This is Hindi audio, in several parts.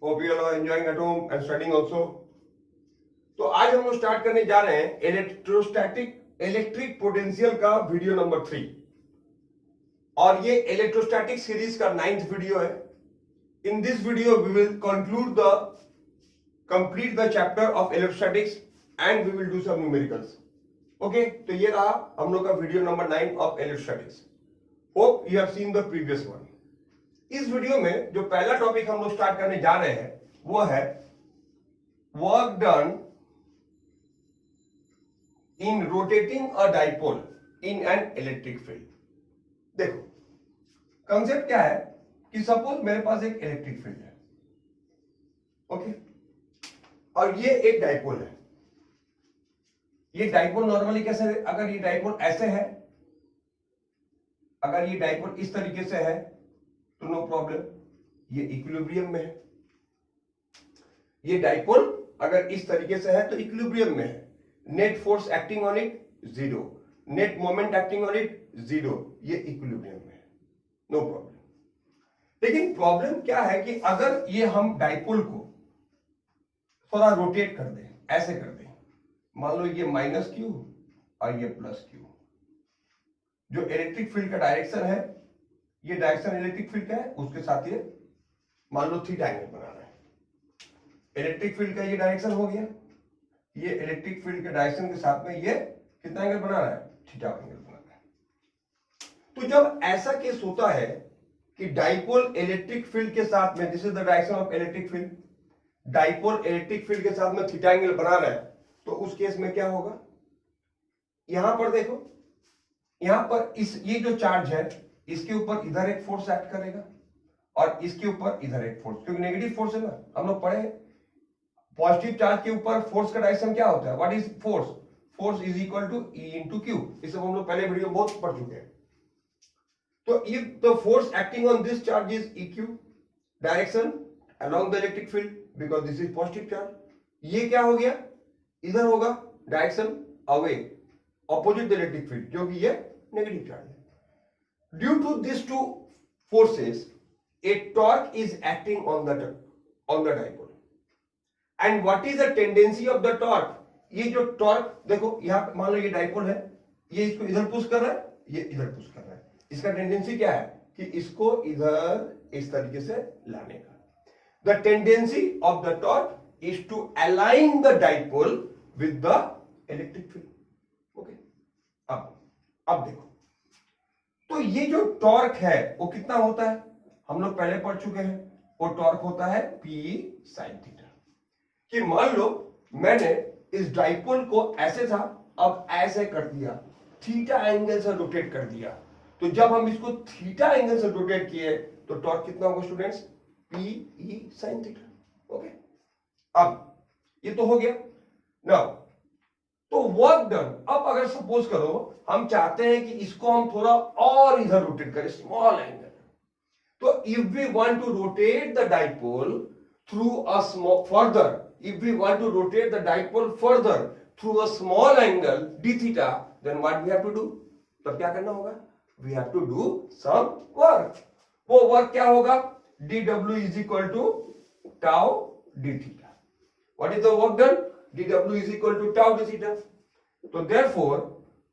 Hope you all are enjoying at home and studying also. तो आज हम लोग स्टार्ट करने जा रहे हैं इलेक्ट्रिक पोटेंशियल का वीडियो नंबर 3 और ये इलेक्ट्रोस्टैटिक सीरीज का 9th वीडियो है. In this video we will complete the chapter of electrostatics and we will do some numericals. Okay, तो ये रहा हम लोग का video number 9 of electrostatics. Hope you have seen the previous one. इस वीडियो में जो पहला टॉपिक हम लोग स्टार्ट करने जा रहे हैं वो है work done in rotating a dipole in an electric field. देखो कंसेप्ट क्या है कि सपोज मेरे पास एक इलेक्ट्रिक फील्ड है, ओके, और ये एक डाइपोल है. ये डाइपोल नॉर्मली कैसे है? अगर ये डाइपोल ऐसे है, अगर ये डाइपोल इस तरीके से है तो नो प्रॉब्लम, ये इक्विलिब्रियम में है. ये डाइपोल अगर इस तरीके से है तो इक्विलिब्रियम में है. Net force acting on it 0, net moment acting on it 0, ये इक्विलिब्रियम में है, नो प्रॉब्लम. लेकिन प्रॉब्लम क्या है कि अगर ये हम डाइपोल को थोड़ा रोटेट कर दें, ऐसे कर दें, मान लो ये माइनस क्यू और ये प्लस क्यू, जो इलेक्ट्रिक फील्ड का डायरेक्शन है, ये डायरेक्शन इलेक्ट्रिक फील्ड का है, उसके साथ ये मान लो थीटा एंगल बना रहा है. इलेक्ट्रिक फील्ड का ये डायरेक्शन हो गया, ये इलेक्ट्रिक फील्ड के डायरेक्शन के साथ में ये कितना एंगल बना रहा है? थीटा एंगल बना रहा है. तो जब ऐसा केस होता है कि डाइपोल इलेक्ट्रिक फील्ड के साथ में, this is the direction of electric field, dipole electric field के साथ में थीटा एंगल बना रहा है, तो उस केस में क्या होगा? यहां पर देखो, यहां पर ये जो चार्ज है इसके ऊपर इधर एक फोर्स एक्ट करेगा और इसके ऊपर इधर एक फोर्स, क्योंकि नेगेटिव फोर्स है ना. हम लोग पढ़े पॉजिटिव चार्ज के ऊपर फोर्स का डायरेक्शन क्या होता है? What is force? Force is equal to E into Q. इसे हम लोग पहले वीडियो बहुत पढ़ चुके हैं. तो if the force acting on this charge is EQ, direction along the electric field, because this is positive charge, ये क्या हो गया? इधर होगा direction away, opposite the electric field, क्योंकि ये नेगेटिव चार्ज है. Due to these two forces, a torque is acting on the dipole. And what is the tendency of the torque? ये जो torque देखो, यहाँ मान लो ये डाइपोल है, ये इसको इधर पुश कर रहा है, ये इधर पुश कर रहा है. इसका टेंडेंसी क्या है कि इसको इधर इस तरीके से लाने का. The tendency of the torque is to align the dipole with the electric field. Okay? अब देखो, तो ये जो टॉर्क है वो कितना होता है? हम लोग पहले पढ़ चुके हैं. वो टॉर्क होता है P sin थीटा. कि मान लो मैंने इस डाइपोल को ऐसे था, अब ऐसे कर दिया, थीटा एंगल से रोटेट कर दिया. तो जब हम इसको थीटा एंगल से रोटेट किए तो टॉर्क कितना होगा students? P sin theta. Okay, अब ये तो हो गया. नाउ तो वर्क डन. अब अगर सपोज करो हम चाहते हैं कि इसको हम थोड़ा और इधर रोटेट करें, स्मॉल एंगल, तो if we want to rotate the dipole through a small further, if we want to rotate the dipole further through a small angle d theta, then what we have to do? तब क्या करना होगा? We have to do some work. वो वर्क क्या होगा? dw is equal to tau d theta. What is the work done? dw is equal to tau d theta. तो therefore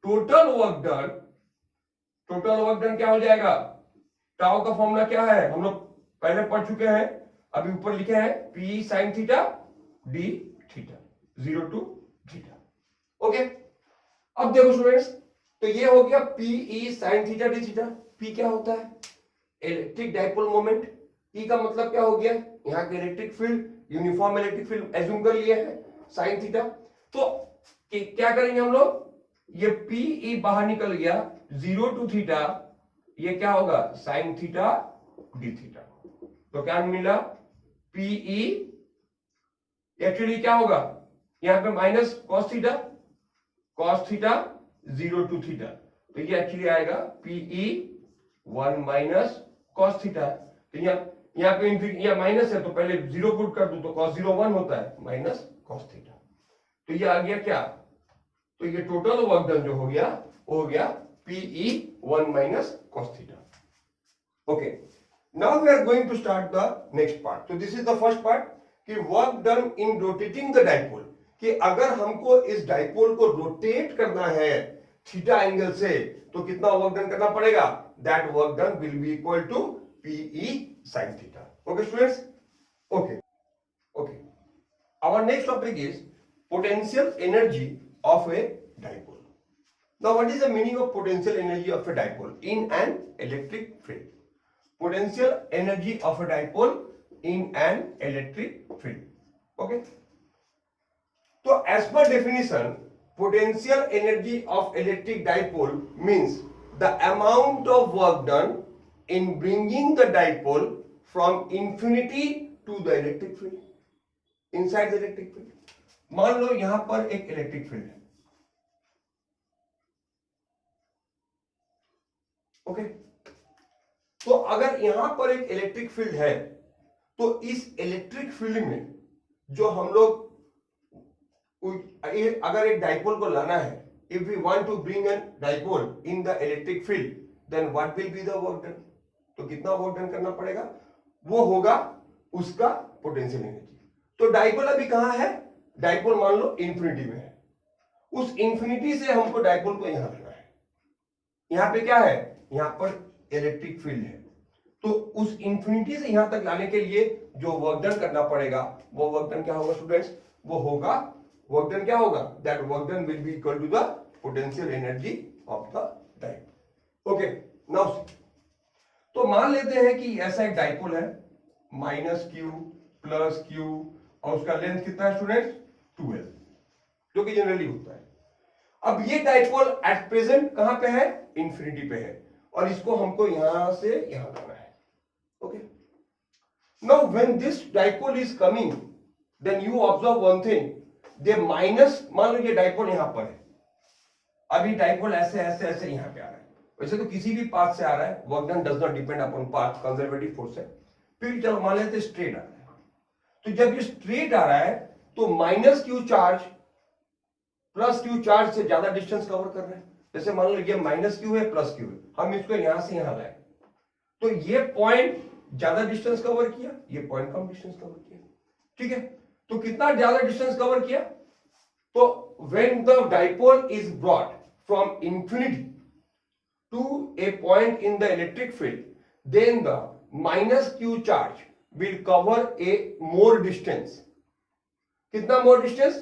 total work done क्या हो जाएगा? टाउ का फॉर्मूला क्या है? हम लोग पहले पढ़ चुके हैं, अभी ऊपर लिखे हैं P sin theta d theta, 0 to theta. Okay, अब देखो स्टूडेंट्स, तो ये हो गया P sin theta d theta. P क्या होता है? Electric dipole moment. E का मतलब क्या हो गया? यहाँ के electric field, uniform electric field assume कर लिए हैं, साइन थीटा. तो क्या करेंगे हम लोग? ये P बाहर निकल गया, 0 to थीटा, ये क्या होगा? Sine theta d theta. तो क्या मिला? P एक्चुअली क्या होगा? यहां पे minus cos theta 0 to theta, तो ये एक्चुअली आएगा P 1 माइनस कॉस थीटा. तो यहाँ पे ये माइनस है तो पहले 0 पुट कर दूं तो cos 0 1 होता है, माइनस cos थीटा. तो ये आ गया क्या? तो ये टोटल वर्क डन जो हो गया वो हो गया P 1 minus cos theta. Okay, now we are going to start the next part. तो this is the first part कि work done in rotating the dipole, कि अगर हमको इस डाइपोल को रोटेट करना है थीटा एंगल से तो कितना वर्क डन करना पड़ेगा. That work done will be equal to PE sine theta. Okay students, okay okay. Our next topic is potential energy of a dipole. Now what is the meaning of potential energy of a dipole in an electric field. Potential energy of a dipole in an electric field. Okay. So as per definition, potential energy of electric dipole means the amount of work done in bringing the dipole from infinity to the electric field, inside the electric field. मान लो यहां पर एक इलेक्ट्रिक फील्ड है. ओके. तो अगर यहां पर एक इलेक्ट्रिक फील्ड है तो इस इलेक्ट्रिक फील्ड में जो हम लोग अगर एक डाइपोल को लाना है, if we want to bring an dipole in the electric field, then what will be the work done. तो कितना वर्क डन करना पड़ेगा, वो होगा उसका पोटेंशियल एनर्जी. तो डाइपोल अभी कहां है, डाइपोल मान लो इंफिनिटी में है. उस इंफिनिटी से हमको डाइपोल को यहां लाना है. यहां पे क्या है, यहां पर इलेक्ट्रिक फील्ड है. तो उस इंफिनिटी से यहां तक लाने के लिए जो वर्क डन करना पड़ेगा, वो वर्क डन क्या होगा स्टूडेंट्स, वो होगा वर्क डन क्या होगा, that work done will be equal to the potential energy of the dipole. Okay. Now तो मान लेते हैं कि ऐसा एक डाइपोल है माइनस क्यू प्लस क्यू और उसका लेंथ कितना है स्टूडेंट्स, 12, जो कि जनरली होता है. अब ये डाइपोल एट प्रेजेंट कहां पे है, इंफिनिटी पे है, और इसको हमको यहां से यहां लाना है. Okay. Now when this dipole is coming, then you observe one thing, the minus, मान लो ये डाइपोल यहां पर है, अभी डाइपोल ऐसे ऐसे ऐसे यहां पे आ रहा है. वैसे तो किसी भी पाथ से आ रहा है, work done does not depend upon path, conservative force है. फिर चलो मान लेते स्ट्रेट आ रहा है. तो जब ये स्ट्रेट आ रहा है तो minus Q charge plus Q charge से ज्यादा डिस्टेंस कवर कर रहे हैं. जैसे मान लो ये माइनस क्यू है प्लस क्यू है, हम इसको यहां से यहां लाए तो ये पॉइंट ज्यादा डिस्टेंस कवर किया, ये पॉइंट कम डिस्टेंस कवर किया. ठीक है. तो कितना ज्यादा डिस्टेंस कवर किया, तो when the dipole is brought from infinity to a point in the electric field, then the minus Q charge will cover a more distance. कितना मोर डिस्टेंस,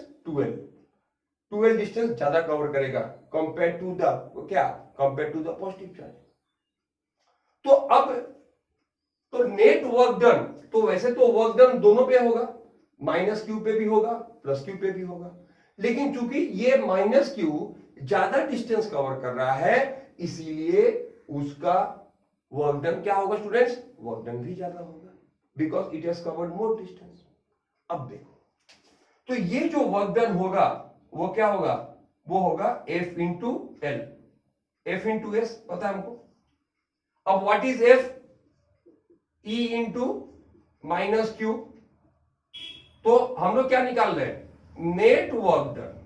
12 डिस्टेंस ज्यादा कवर करेगा कंपेयर टू द क्या, compare to the positive charge. तो अब तो नेट वर्क डन, तो वैसे तो वर्क डन दोनों पे होगा, माइनस क्यू पे भी होगा प्लस क्यू पे भी होगा, लेकिन चूंकि ये माइनस क्यू ज्यादा डिस्टेंस कवर कर रहा है, इसीलिए उसका वर्क डन क्या होगा स्टूडेंट्स, वर्क डन भी ज्यादा होगा, because it has covered more distance. अब देखो, तो ये जो वर्क डन होगा वो क्या होगा, वो होगा F into L, F into S पता है हमको. अब what is F, E into minus Q. तो हम लोग क्या निकाल रहे हैं, नेट वर्क डन,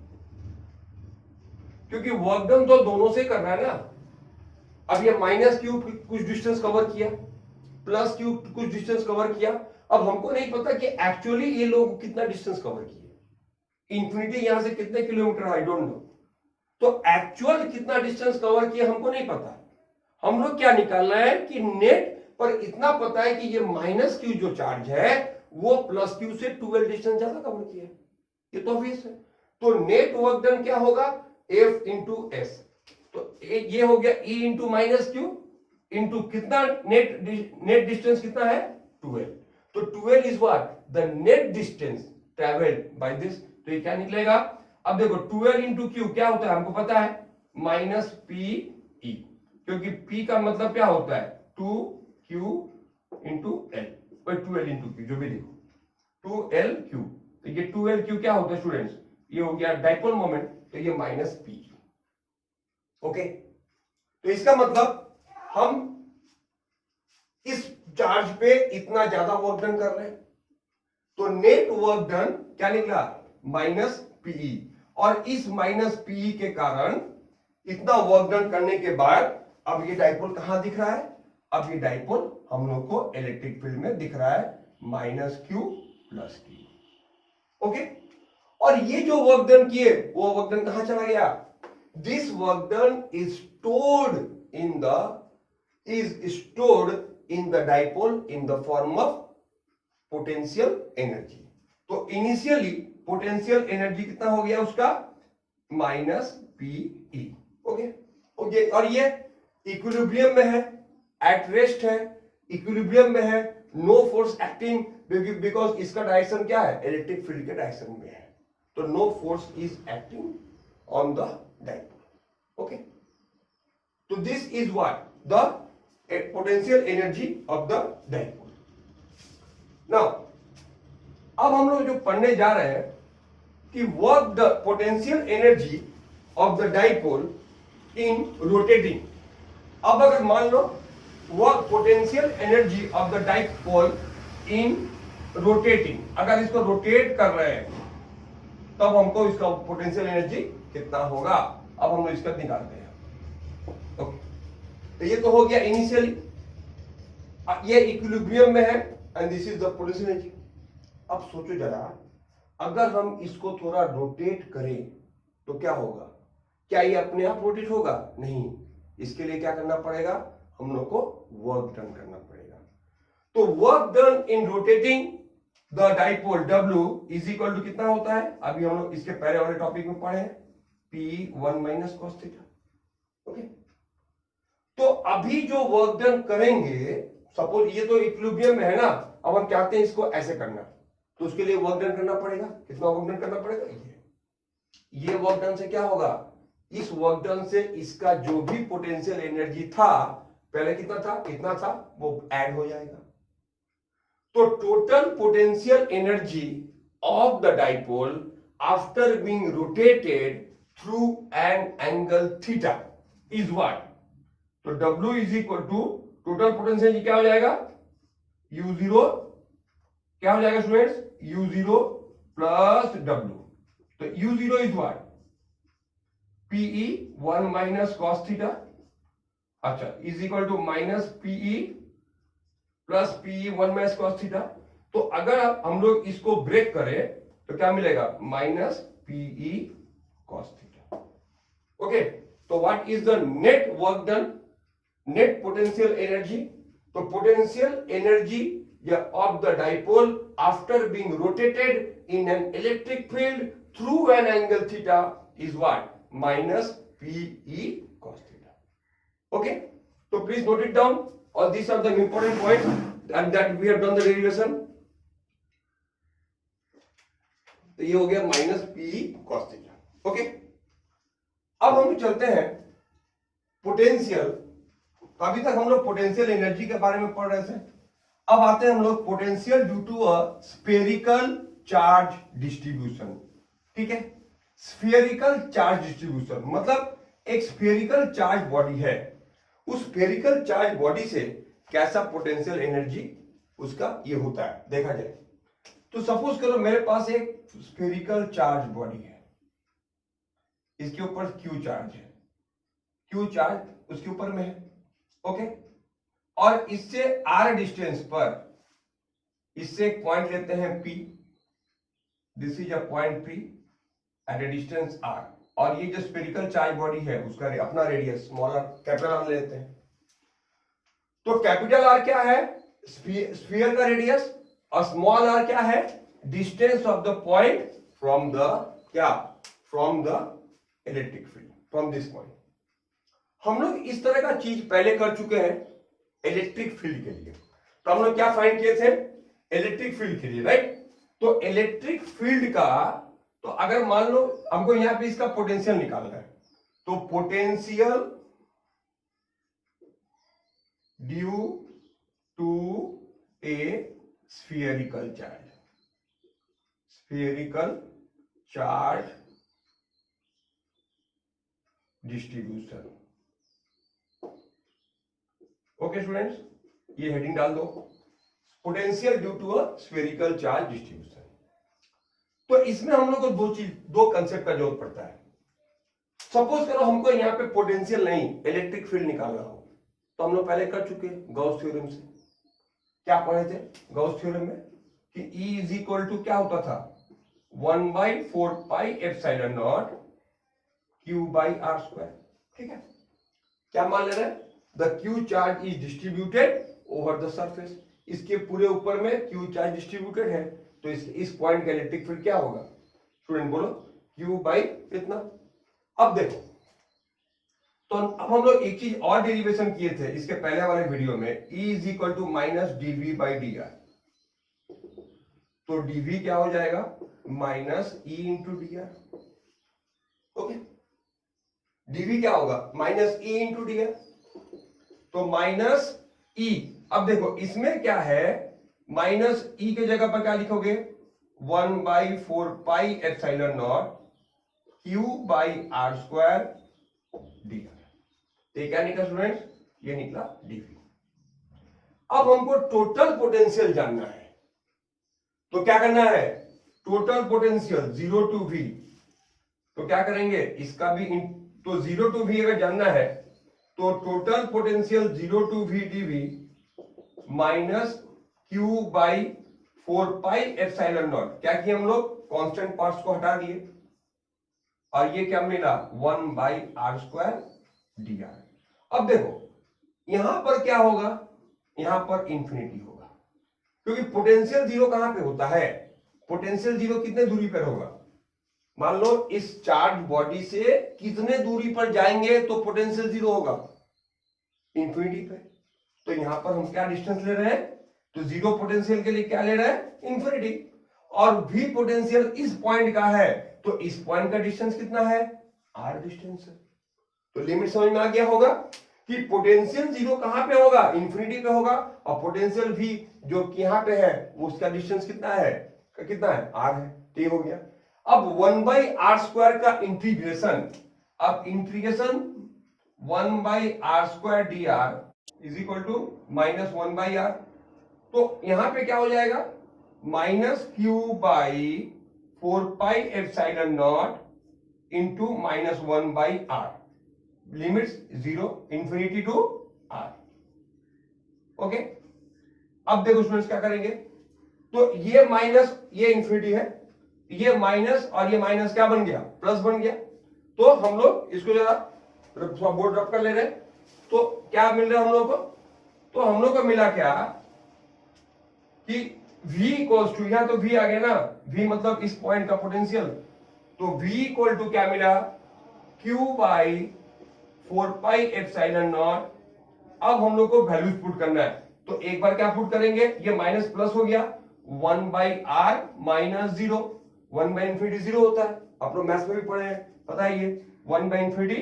क्योंकि वर्क डन तो दोनों से करना है ना. अब ये माइनस क्यू कुछ डिस्टेंस कवर किया, प्लस क्यू कुछ डिस्टेंस कवर किया. अब हमको नहीं पता कि एक्चुअली ये लोग कितना डिस्टेंस कवर किए, इंफिनिटी यहां से कितने किलोमीटर, आई डोंट नो. तो एक्चुअल कितना डिस्टेंस कवर किया हमको नहीं पता. हम लोग क्या निकालना है कि नेट पर इतना पता है कि ये माइनस क्यू जो चार्ज है वो प्लस क्यू से 12 डिस्टेंस ज्यादा कवर किया है, ये तो ऑब्वियस है. तो नेट वर्क डन क्या होगा, F इंटू एस. तो ये हो गया E into minus Q into कितना, नेट डिस्टेंस कितना है, 12. तो 12 is what, the net distance travelled by this. तो ये क्या निकलेगा, अब देखो 12 इंटू क्यू क्या होता है हमको पता है, माइनस पी ई, क्योंकि P का मतलब क्या होता है, 2Q into L, 12 into Q जो भी लिखो, 2LQ. तो ये 2LQ क्या होता है स्टूडेंट्स, ये हो गया डाइपोल मोमेंट, तो ये माइनस पी. ओके. तो इसका मतलब हम इस चार्ज पे इतना ज्यादा वर्क डन कर रहे हैं, तो नेट वर्क डन क्या निकला, माइनस पीई. और इस माइनस पीई के कारण इतना वर्क डन करने के बाद अब ये डाइपोल कहां दिख रहा है, अब ये डाइपोल हम लोग को इलेक्ट्रिक फील्ड में दिख रहा है -q + q। ओके, और ये जो वर्क डन किए वो वर्क डन कहां चला गया? This work done is stored in the dipole in the form of potential energy. तो इनिशियली पोटेंशियल एनर्जी कितना हो गया उसका? -pe। ओके, और ये इक्विलिब्रियम में है, एट रेस्ट है, इक्विलिब्रियम में है, नो फोर्स एक्टिंग, बिकॉज इसका डायरेक्शन क्या है? इलेक्ट्रिक फील्ड के डायरेक्शन में है, तो no force is acting on the dipole. Okay, तो this is what the potential energy of the dipole. Now अब हम लोग जो पढ़ने जा रहे हैं कि work the potential energy of the dipole in rotating. अब अगर मान लो work potential energy of the dipole in rotating, अगर इसको रोटेट कर रहे हैं तब हमको इसका पोटेंशियल एनर्जी कितना होगा? अब हम लोग इसका निकालते हैं। ओके, तो ये तो हो गया इनिशियली, ये इक्विलिब्रियम में है and this is the potential energy. अब सोचो जरा, अगर हम इसको थोड़ा रोटेट करें तो क्या होगा? क्या ये अपने आप रोटेट होगा? नहीं, इसके लिए क्या करना पड़ेगा? हम लोग को वर्क डन करना पड़ेगा। तो work done in rotating the dipole W is equal to कितना होता है? अभी हम लोग इसके पहले वाले टॉपिक में पढ़े हैं, P1 - cos थीटा। ओके, तो अभी जो वर्क डन करेंगे, सपोज ये तो इक्विलिब्रियम में है ना, अब हम चाहते हैं इसको ऐसे करना, तो उसके लिए वर्क डन करना पड़ेगा। कितना वर्क डन करना पड़ेगा? ये वर्क डन से क्या होगा? इस वर्क डन से इसका जो भी पोटेंशियल एनर्जी था, पहले कितना था, इतना था, वो ऐड हो जाएगा। तो total potential energy of the dipole after being rotated through an angle theta is what? तो W is equal to total potential energy क्या हो जाएगा? U0 क्या हो जाएगा स्टूडेंट्स? U0 plus W। तो U0 is what? PE1 - cos theta, अच्छा, is equal to -PE plus PE1 - cos theta. तो अगर हम लोग इसको ब्रेक करें तो क्या मिलेगा? -PE cos theta. ओके, तो what is the net work done, net potential energy? तो potential energy of the dipole after being rotated in an electric field through an angle theta is what? -PE cos theta. Okay, so please note it down. All these are the important points and that we have done the derivation. तो ये हो गया -PE cos theta. Okay, अब हम चलते हैं पोटेंशियल। अभी तक हम लोग पोटेंशियल एनर्जी के बारे में पढ़ रहे थे, अब आते हैं हम लोग potential due to a spherical charge distribution. ठीक है, स्फेरिकल चार्ज डिस्ट्रीब्यूशन मतलब एक स्फेरिकल चार्ज बॉडी है, उस स्फेरिकल चार्ज बॉडी से कैसा पोटेंशियल एनर्जी उसका ये होता है देखा जाए। तो सपोज करो मेरे पास एक स्फेरिकल चार्ज बॉडी है, इसके ऊपर क्यू चार्ज है, क्यू चार्ज उसके ऊपर में है। ओके, और इससे r डिस्टेंस पर इससे एक पॉइंट लेते हैं P, this is a point P at a distance r, और ये जो स्फेरिकल चार्ज बॉडी है उसका अपना radius small r, capital R लेते हैं। तो कैपिटल R क्या है? स्फीयर का रेडियस, और स्मॉल r क्या है? Distance of the point from the क्या? From the electric field, from this point. हम लोग इस तरह का चीज पहले कर चुके हैं इलेक्ट्रिक फील्ड के लिए। तो हम लोग क्या फाइंड किए थे? इलेक्ट्रिक फील्ड के लिए, राइट? तो इलेक्ट्रिक फील्ड का, तो अगर मान लो हमको यहां पे इसका पोटेंशियल निकालना है, तो potential due to a spherical charge, spherical charge distribution. Okay students, ये हेडिंग डाल दो, potential due to a spherical charge distribution. तो इसमें हम लोग को दो कंसेप्ट का जरूरत पड़ता है। सपोज करो हमको यहां पे पोटेंशियल नहीं, इलेक्ट्रिक फील्ड निकालना हो, तो हम लोग पहले कर चुके गॉस थ्योरम से। क्या पढ़े थे गॉस थ्योरम में कि E इज इक्वल टू क्या होता था 1/4 pi epsilon naught Q by R square. ठीक है, क्या मान ले रहे हैं the Q charge is distributed over the surface. इसके पूरे ऊपर में Q चार्ज डिस्ट्रीब्यूटेड है, तो इस पॉइंट का इलेक्ट्रिक फील्ड क्या होगा स्टूडेंट बोलो Q बाई इतना। अब देखो, तो अब हम लोग एक चीज और डेरिवेशन किए थे इसके पहले वाले वीडियो में, E is equal to minus dV by dr। तो dV क्या हो जाएगा minus E into dr। Okay, dV क्या होगा माइनस E इंटू dr, तो माइनस E। अब देखो इसमें क्या है, माइनस E के जगह पर क्या लिखोगे 1/4 pi epsilon naught Q by R square dr। ये क्या निकला स्टूडेंट, ये निकला dV। अब हमको टोटल पोटेंशियल जानना है, तो क्या करना है टोटल पोटेंशियल 0 टू V। तो क्या करेंगे इसका भी तो 0 टू V अगर जानना है तो total potential 0 to V dV minus Q by 4 pi epsilon naught. क्या किया हम लोग कांस्टेंट पार्ट्स को हटा दिए और ये क्या मिला 1/r स्क्वायर dr। अब देखो यहां पर क्या होगा, यहां पर इंफिनिटी होगा, क्योंकि पोटेंशियल जीरो कहां पे होता है, पोटेंशियल जीरो कितने दूरी पर होगा, मान लो इस चार्ज बॉडी से कितने दूरी पर जाएंगे तो पोटेंशियल जीरो होगा इंफिनिटी पे। तो यहां पर हम क्या डिस्टेंस ले रहे हैं, तो जीरो पोटेंशियल के लिए क्या ले रहे हैं इंफिनिटी, और भी पोटेंशियल इस पॉइंट का है, तो इस पॉइंट का डिस्टेंस कितना है r डिस्टेंस है। तो लिमिट समझ में आ गया होगा कि पोटेंशियल जीरो कहां पे होगा इंफिनिटी पे होगा, और पोटेंशियल भी जो कि यहां पे है वो उसका डिस्टेंस कितना है r है। ठीक हो गया। अब 1/r स्क्वायर का इंटीग्रेशन, अब integration 1/r square dr is equal to minus 1/r। तो यहां पे क्या हो जाएगा minus Q by 4 pi epsilon naught into minus 1/r, limits 0 infinity to r। Okay, अब देखो स्टूडेंट्स क्या करेंगे, तो ये माइनस ये इंफिनिटी है, ये माइनस और ये माइनस क्या बन गया प्लस बन गया। तो हम लोग इसको जरा बोर्ड ड्रॉप कर ले रहे हैं, तो क्या मिल रहा है हम लोग को, तो हम लोग को मिला क्या कि V इक्वल्स टू, यहां तो V आ गया ना, V मतलब इस पॉइंट का पोटेंशियल, तो V इक्वल टू क्या मिला Q by 4 pi epsilon not. अब हम लोग को वैल्यूज पुट करना है, तो एक बार क्या पुट करेंगे, ये माइनस प्लस हो गया 1/r माइनस 0, 1/इंफिनिटी 0 होता है, आप लोग मैथ्स में भी पढ़े हैं पता है, ये 1/इंफिनिटी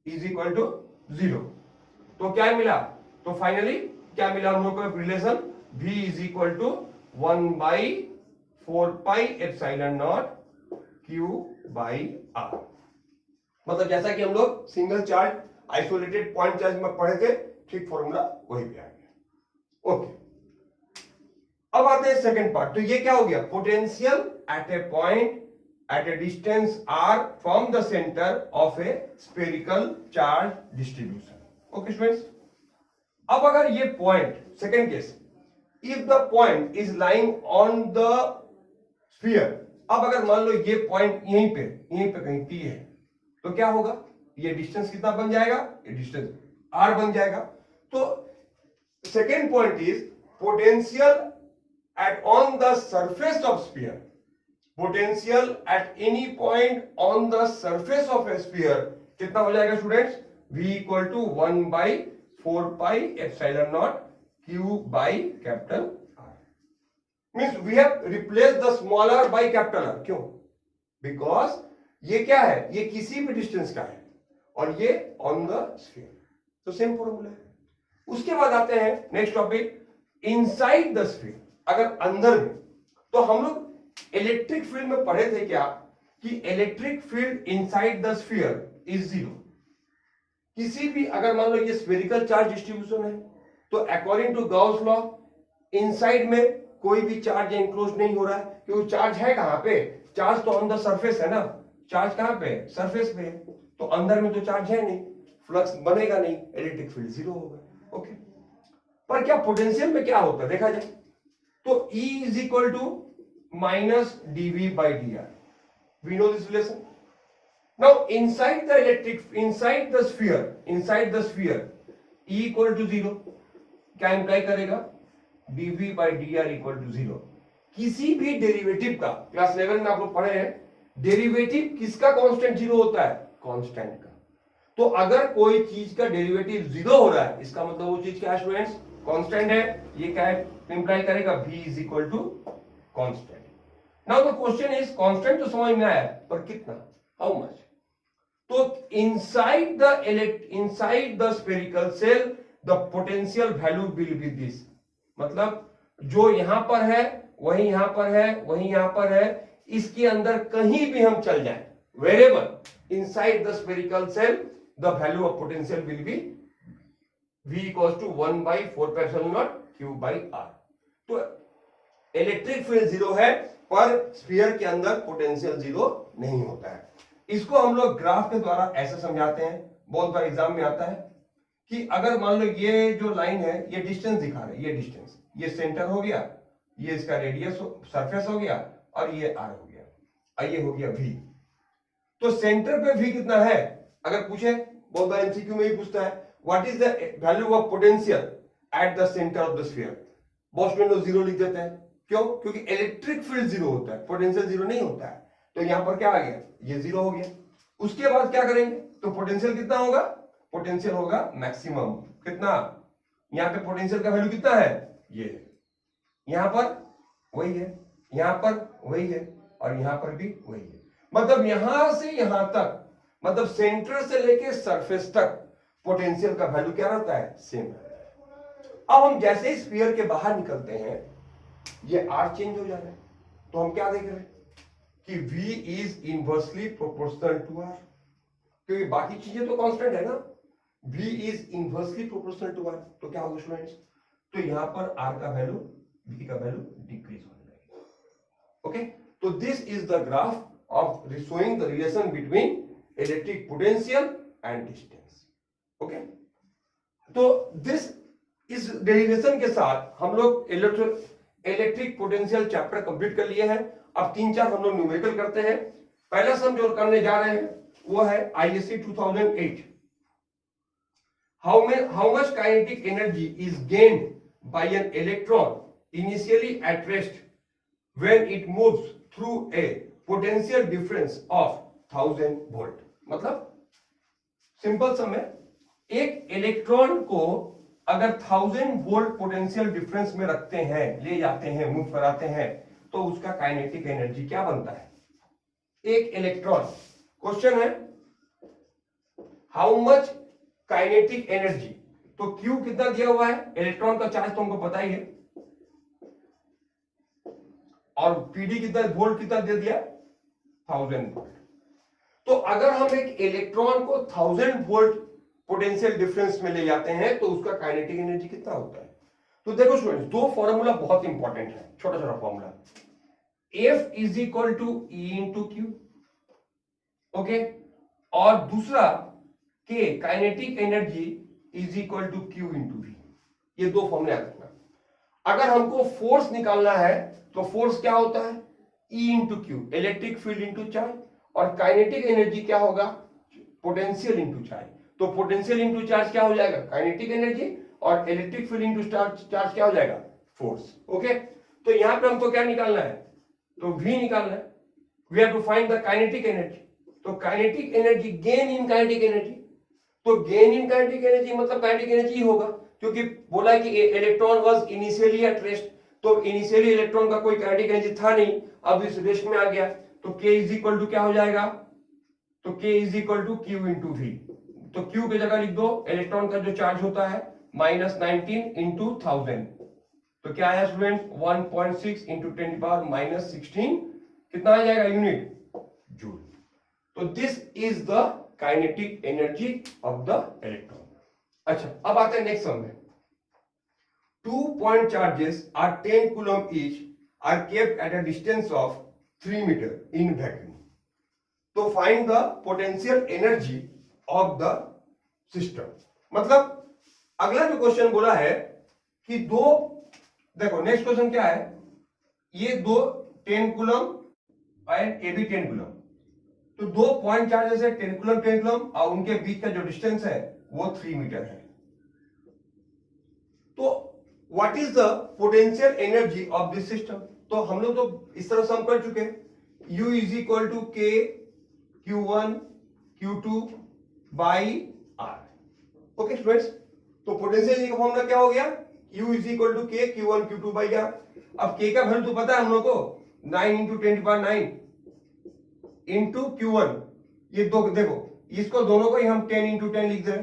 इज इक्वल टू 0। तो क्या मिला, तो फाइनली क्या मिला हम लोग को relation V is equal to 1/4 pi epsilon naught Q by r। मतलब जैसा कि हम लोग single charge isolated point charge में पढ़े थे, ठीक फॉर्मूला वही पे आ गया। ओके, अब आते हैं सेकंड पार्ट। तो ये क्या हो गया potential at a point at a distance r from the centre of a spherical charge distribution. Okay students, अब अगर ये point, second case, if the point is lying on the sphere, अब अगर मान लो ये पॉइंट यहीं पे कहीं P है, तो क्या होगा, ये डिस्टेंस कितना बन जाएगा, ये डिस्टेंस r बन जाएगा। तो second point is potential at on the surface of sphere, potential at any point on the surface of a sphere कितना हो जाएगा students, V equal to 1/4 pi epsilon naught Q by capital R। Means we have replace the smaller by capital R। क्यों, बिकॉज ये क्या है, ये किसी भी डिस्टेंस का है और ये ऑन द स्फीयर, तो सेम फॉर्मूला है। उसके बाद आते हैं next topic, inside the sphere. अगर अंदर में, तो हम लोग इलेक्ट्रिक फील्ड में पढ़े थे क्या कि electric field inside the sphere is 0। किसी भी, अगर मान लो ये स्फेरिकल चार्ज डिस्ट्रीब्यूशन है, तो according to Gauss law inside में कोई भी चार्ज एनक्लोज नहीं हो रहा है, क्योंकि चार्ज है कहां पे, चार्ज तो ऑन द सरफेस है ना, चार्ज कहां पे, सरफेस पे है, तो अंदर में तो चार्ज है नहीं, फ्लक्स बनेगा नहीं, इलेक्ट्रिक फील्ड जीरो होगा। ओके, पर क्या पोटेंशियल में क्या होता है देखा जाए तो E is equal to minus dV by dr, we know this relation. Now inside the electric, inside the sphere E equal to zero, क्या इंप्लाई करेगा, dV by dr equal to zero. किसी भी डेरिवेटिव का, क्लास 11 में आप लोग पढ़े हैं, डेरिवेटिव किसका कांस्टेंट जीरो होता है, कांस्टेंट का। तो अगर कोई चीज का डेरिवेटिव जीरो हो रहा है, इसका मतलब वो चीज क्या है स्टूडेंट्स, कांस्टेंट है। ये क्या इंप्लाई करेगा, v is equal to constant. Now the question is, constant तो समझ में आया, पर कितना, हाउ मच। तो inside the spherical shell the potential value will be this, मतलब जो यहां पर है वही यहां पर है, वही यहां पर है, इसके अंदर कहीं भी हम चल जाएं, wherever inside the spherical cell the value of potential will be V equals to 1 by 4 pi epsilon naught Q by R। तो इलेक्ट्रिक फील्ड जीरो है, पर स्फीयर के अंदर पोटेंशियल जीरो नहीं होता है। इसको हम लोग ग्राफ के द्वारा ऐसे समझाते हैं, बहुत बार एग्जाम में आता है कि अगर मान लो ये जो लाइन है ये डिस्टेंस दिखा रहा है, ये डिस्टेंस, ये सेंटर हो गया, ये इसका रेडियस सरफेस हो गया, और ये R हो गया, और ये हो गया V। तो सेंटर पे V कितना है, अगर पूछे, बहुत बार एमसीक्यू में भी पूछता है, what is the value of potential at the centre of the sphere, बहुत स्टूडेंट लोग जीरो लिख देते हैं, क्यों, क्योंकि इलेक्ट्रिक फील्ड जीरो होता है, पोटेंशियल जीरो नहीं होता है। तो यहां पर क्या आ गया, ये जीरो हो गया। उसके बाद क्या करेंगे, तो पोटेंशियल कितना होगा, पोटेंशियल होगा मैक्सिमम, कितना, यहां पे पोटेंशियल का वैल्यू कितना है, ये है, यहां पर वही है, यहां पर वही है, और यहां पर भी वही है। मतलब यहां से यहां तक, मतलब सेंटर से लेके सरफेस तक पोटेंशियल का वैल्यू क्या रहता है, सेम रहता है। अब हम जैसे ही स्फीयर के बाहर निकलते हैं, ये R चेंज हो जा रहा है, तो हम क्या देख रहे हैं कि V is inversely proportional to R, क्योंकि बाकी चीजें तो कांस्टेंट है ना, V is inversely proportional to R, तो क्या होगा स्टूडेंट्स, तो यहां पर R का वैल्यू, V का वैल्यू डिक्रीज होने लगेगा। ओके, तो this is the graph of showing the relation between electric potential and distance। Okay, तो दिस इस डेरिवेशन के साथ हम लोग इलेक्ट्रिक पोटेंशियल चैप्टर कंप्लीट कर लिए हैं। अब 3-4 हम लोग न्यूमेरिकल करते हैं। पहला सम जो करने जा रहे हैं वो है ISC 2008, how much kinetic energy is gained by an electron initially at rest when it moves through a potential difference of 1000 volt. मतलब सिंपल सम है, एक इलेक्ट्रॉन को अगर 1000 वोल्ट पोटेंशियल डिफरेंस में रखते हैं, ले जाते हैं, मूव कराते हैं, तो उसका काइनेटिक एनर्जी क्या बनता है, एक इलेक्ट्रॉन। क्वेश्चन है हाउ मच काइनेटिक एनर्जी, तो Q कितना दिया हुआ है, इलेक्ट्रॉन का चार्ज तो हमको पता ही है, और PD कितना, वोल्ट कितना दे दिया, 1000 वोल्ट। तो अगर हम एक इलेक्ट्रॉन को 1000 वोल्ट पोटेंशियल डिफरेंस में ले जाते हैं, तो उसका काइनेटिक एनर्जी कितना होता है। तो देखो स्टूडेंट्स, दो फॉर्मूला बहुत इंपॉर्टेंट है, छोटा छोटा formula, F is equal to E into Q, okay, और दूसरा K kinetic energy is equal to Q into V। ये दो फॉर्मूला याद रखना। अगर हमको फोर्स निकालना है तो फोर्स क्या होता है, E into Q, electric field into charge, और काइनेटिक एनर्जी क्या होगा, पोटेंशियल इंटू चार्ज। तो पोटेंशियल इंटू चार्ज क्या हो जाएगा, काइनेटिक एनर्जी, और इलेक्ट्रिक फील्ड इंटू चार्ज क्या हो जाएगा, फोर्स। ओके, तो यहां पे हमको क्या निकालना है, तो V निकालना है, we have to find the kinetic energy. तो kinetic energy, gain in kinetic energy, तो गेन इन काइनेटिक एनर्जी मतलब काइनेटिक एनर्जी होगा, क्योंकि बोला कि electron was initially at rest, तो इनिशियली इलेक्ट्रॉन का कोई काइनेटिक एनर्जी था नहीं, अब इस रेस्ट में आ गया, तो K इज इक्वल टू क्या हो जाएगा, तो K is equal to Q into V। तो Q की जगह लिख दो, इलेक्ट्रॉन का जो चार्ज होता है -19 इंटू 1000, तो क्या है स्टूडेंट, 1.6 इंटू 10⁻16, कितना आ जाएगा यूनिट, जूल। तो this is the kinetic energy of the electron. अच्छा, अब आते हैं नेक्स्ट सम में। 2 point charges are 10 coulomb each are kept at a distance of 3 meter in vacuum. So find the potential energy of the system. मतलब अगला जो क्वेश्चन बोला है कि दो, देखो नेक्स्ट क्वेश्चन क्या है, ये दो 10 कूलम एंड ए भी 10 कूलम, तो दो पॉइंट चार्जेस है 10 कूलम 10 कूलम और उनके बीच का जो डिस्टेंस है वो 3 मीटर है। तो what is the potential energy of this system? तो हम लोग तो इस तरह सम कर चुके हैं, U is equal to K Q1 Q2 by R। Okay students, तो पोटेंशियल एनर्जी का फॉर्मूला क्या हो गया, U is equal to K Q1 Q2 by R। अब K का वैल्यू तो पता है हम लोग को 9 इंटू 10⁹ इंटू Q1, ये दो देखो इसको दोनों को ही हम 10 इंटू 10 लिख दे रहे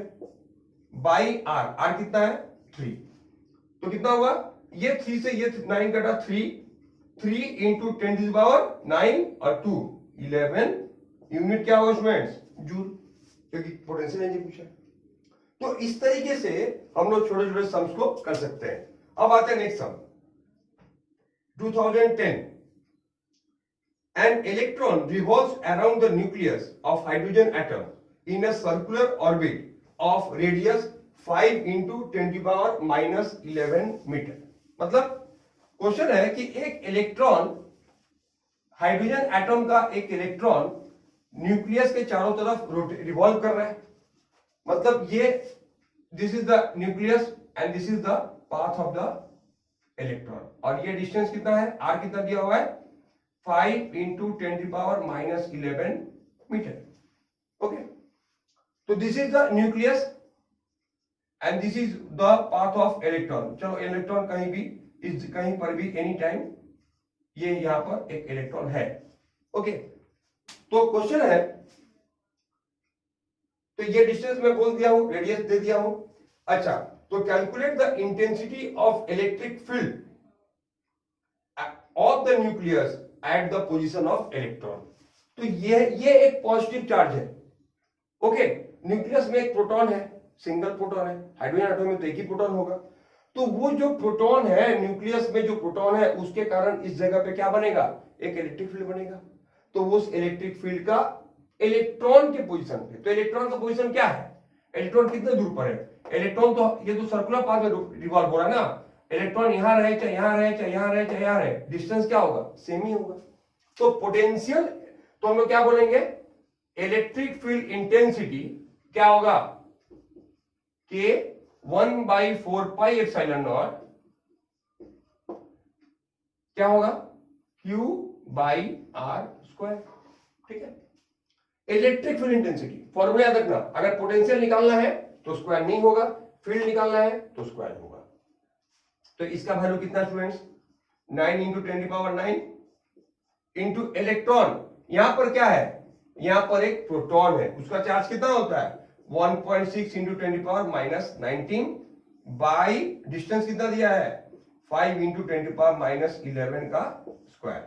बाई R। R कितना है 3, तो कितना होगा, ये 3 से ये 9 कटा 3 इंटू 10 टू द पावर 9 और 2 11 यूनिट क्या होगा स्टूडेंट्स, जूल, क्योंकि पोटेंशियल एनर्जी पूछा है। तो इस तरीके से हम लोग छोटे छोटे सम्स को कर सकते हैं। अब आते हैं next sum 2010। An electron revolves around the nucleus of hydrogen atom in a circular orbit of radius 5 into 10 to the power minus 11 metre. मतलब क्वेश्चन है कि एक इलेक्ट्रॉन, हाइड्रोजन एटम का एक इलेक्ट्रॉन न्यूक्लियस के चारों तरफ रिवॉल्व कर रहा है। मतलब ये this is the nucleus and this is the path of the electron, और ये डिस्टेंस कितना है, आर कितना दिया हुआ है 5 into 10 to the power minus 11 metre. Okay, तो this is the nucleus and this is the path of electron. चलो इलेक्ट्रॉन कहीं भी कहीं पर भी एनी टाइम ये यहां पर एक इलेक्ट्रॉन है। ओके, तो क्वेश्चन है, तो ये डिस्टेंस मैं बोल दिया हूं, रेडियस दे दिया हूं। अच्छा, तो calculate the intensity of electric field of the nucleus at the position of electron. तो ये एक पॉजिटिव चार्ज है। ओके, न्यूक्लियस में एक प्रोटॉन है, सिंगल प्रोटॉन है, हाइड्रोजन एटम में तो एक ही प्रोटॉन होगा। तो वो जो प्रोटॉन है न्यूक्लियस में, जो प्रोटॉन है उसके कारण इस जगह पे क्या बनेगा, एक इलेक्ट्रिक फील्ड बनेगा। तो उस इलेक्ट्रिक फील्ड का इलेक्ट्रॉन के पोजीशन पे, तो इलेक्ट्रॉन का पोजीशन क्या है, इलेक्ट्रॉन कितने दूर पर है, इलेक्ट्रॉन तो ये तो सर्कुलर पाथ में रिवॉल्व हो रहा है ना, इलेक्ट्रॉन यहां रहे चाहे यहां रहे चाहे यहां रहे चाहे यहां रहे, डिस्टेंस क्या होगा, सेम ही होगा। तो पोटेंशियल, तो हम लोग क्या बोलेंगे, इलेक्ट्रिक फील्ड इंटेंसिटी क्या होगा, के 1/4 पाई एप्सिलॉन नॉट क्या होगा, Q बाई R स्क्वायर। ठीक है, इलेक्ट्रिक फील्ड इंटेंसिटी फॉर्मूला याद रखना, अगर पोटेंशियल निकालना है तो स्क्वायर नहीं होगा, फील्ड निकालना है तो स्क्वायर होगा। तो इसका वैल्यू कितना स्टूडेंट्स, 9 इंटू 10 की पावर 9 इंटू इलेक्ट्रॉन, यहां पर क्या है, यहां पर एक प्रोटॉन है, उसका चार्ज कितना होता है 1.6 इंटू 10 की पावर माइनस 19 बाई डिस्टेंस कितना दिया है 5 इंटू 10 की पावर माइनस 11 का स्क्वायर।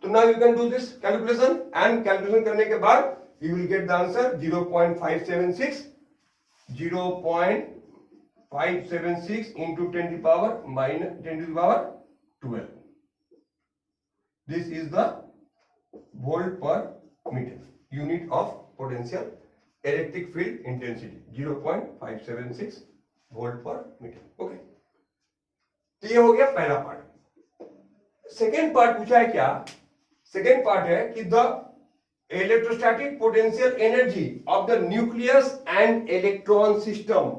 तो now you can do this calculation, and calculation करने के बाद you will get the answer 0.576 into 10 to the power minus 10 to the power 12. This is the volt per meter, unit of potential electric field intensity 0.576 volt per meter. Okay, तो ये हो गया पहला पार्ट। सेकेंड पार्ट पूछा है क्या, सेकेंड पार्ट है कि the electrostatic potential energy of the nucleus and electron system,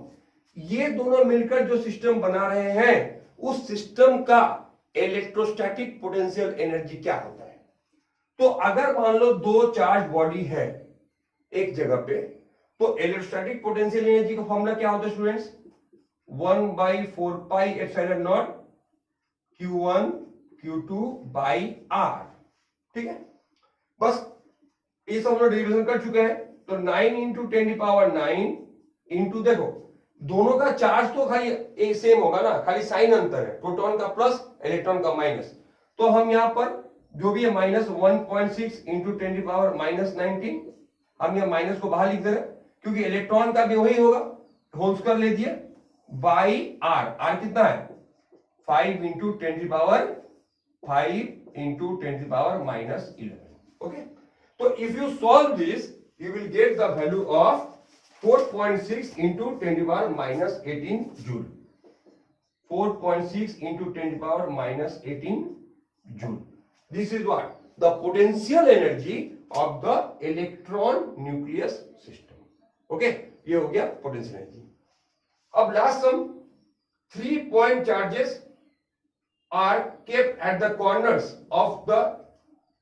ये दोनों मिलकर जो सिस्टम बना रहे हैं उस सिस्टम का इलेक्ट्रोस्टैटिक पोटेंशियल एनर्जी क्या होता है। तो अगर मान लो दो चार्ज बॉडी है एक जगह पे, तो इलेक्ट्रोस्टैटिक पोटेंशियल एनर्जी का फॉर्मूला क्या होता है students, 1/4 pi epsilon not Q1 Q2 by R। ठीक है, बस ये सब हम लोग डिविजन कर चुके हैं। तो 9 इंटू 10 की पावर 9 इंटू, देखो दोनों का चार्ज तो खाली एक सेम होगा ना, खाली साइन अंतर है, प्रोटॉन का प्लस इलेक्ट्रॉन का माइनस। तो हम यहां पर जो भी है माइनस 1.6 इंटू 10 की पावर माइनस 19, हम यहां माइनस को बाहर लिख दे रहे हैं क्योंकि इलेक्ट्रॉन का भी वही होगा, होल स्क्वायर ले दिए बाई R। R कितना है 5 इंटू 10 की पावर 5 इंटू 10 की पावर माइनस 11। ओके, तो if you solve this you will get the value of 4.6 into 10 to the power minus 18 joule. 4.6 into 10 to the power minus 18 joule. This is what? The potential energy of the electron nucleus system. Okay, ये हो गया potential energy. अब last sum, 3 point charges are kept at the corners of the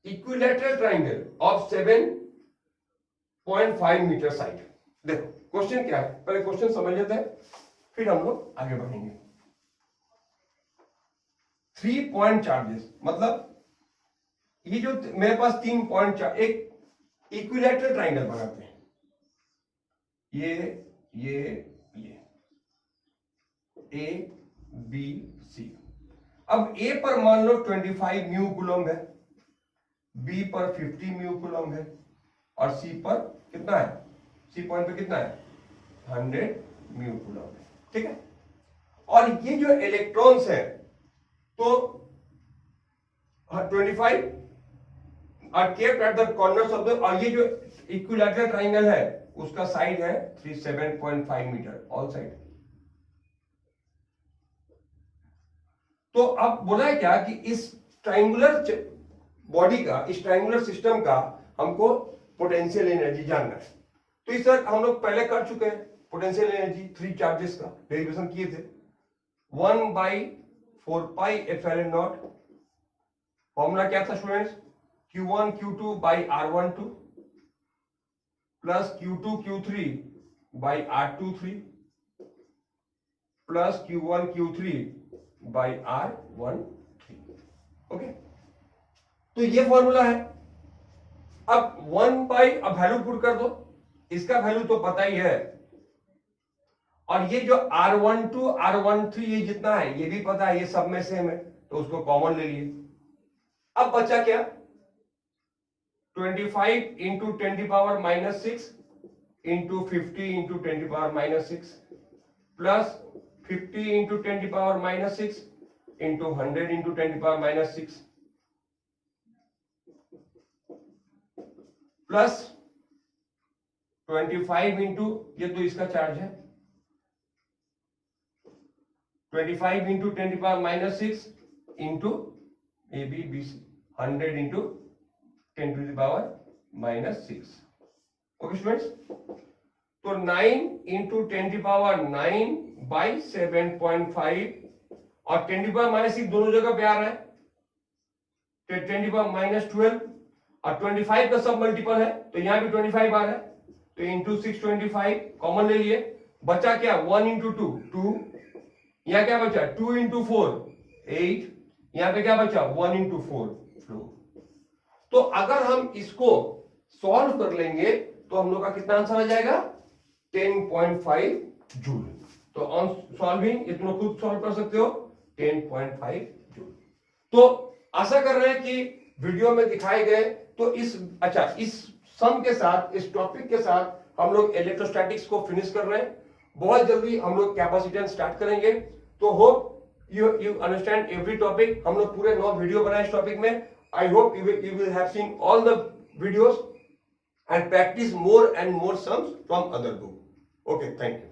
equilateral triangle of 7.5 meter side. देखो क्वेश्चन क्या है, पहले क्वेश्चन समझ लेते हैं फिर हम लोग आगे बढ़ेंगे. 3 पॉइंट चार्जेस मतलब ये जो मेरे पास 3 पॉइंट एक इक्विलैटरल ट्राइंगल बनाते हैं, ये ए बी सी. अब ए पर मान लो 25 म्यू कूलम है, बी पर 50 म्यू कूलम है और सी पर कितना है, सी पॉइंट पे कितना है 100 म्यू कूलम है. ठीक है, और ये जो इलेक्ट्रॉन्स है तो 25 are kept at the corners of the, और ये जो इक्विलैटरल ट्राइंगल है उसका साइड है 37.5 मीटर ऑल साइड. तो अब बोला है क्या कि इस ट्राइंगुलर बॉडी का, इस ट्राइंगुलर सिस्टम का हमको पोटेंशियल एनर्जी जानना है. तो इस तरह हम लोग पहले कर चुके हैं पोटेंशियल एनर्जी 3 चार्जेस का डेरिवेशन किए थे. 1/4 पाई एप्सिलॉन नॉट. फॉर्मूला क्या था students, Q1 Q2 by R12 plus Q2 Q3 by R23 plus Q1 Q3 by R13. Okay, तो ये फॉर्मूला है. अब 1 बाई, अब वैल्यू पुट कर दो, इसका वैल्यू तो पता ही है, और ये जो R12 R13 ये जितना है ये भी पता है, ये सब में सेम है, तो उसको कॉमन ले लिए. अब बचा क्या, 25 इंटू 10 की पावर माइनस 6 इंटू 50 इंटू 10 की पावर माइनस 6 प्लस 50 इंटू 10 की पावर माइनस 6 इंटू 100 इंटू 10 की पावर माइनस 6 प्लस 25 इंटू, ये तो इसका चार्ज है, 25 इंटू 10 की power minus 6 into A B B C 100 into 10 to the power minus 6. Okay students, तो 9 into 10 to the power 9 by 7.5 और 10 to the power minus 6 दोनों जगह पे आ रहा है, 10 to the power minus 12 और 25 का सब मल्टीपल है तो यहां भी 25 आ रहा है, तो इंटू 625 कॉमन ले लिए. बचा क्या, 1 into 2 2, यहां क्या बचा 2 into 4 8, यहां पे क्या बचा 1 into 4 फ्लो. तो अगर हम इसको सॉल्व कर लेंगे तो हम लोग का कितना आंसर आ जाएगा 10.5 जूल. तो ऑन सॉल्विंग इतना खुद सॉल्व कर सकते हो 10.5 जूल. तो आशा कर रहे हैं कि वीडियो में दिखाए गए तो इस सम के साथ, इस टॉपिक के साथ हम लोग इलेक्ट्रोस्टैटिक्स को फिनिश कर रहे हैं. बहुत जल्दी हम लोग कैपेसिटेंस स्टार्ट करेंगे. तो hope you understand every topic. हम लोग पूरे 9 वीडियो बनाए इस टॉपिक में. I hope you will have seen all the videos and practice more and more sums from other book. Okay, thank you.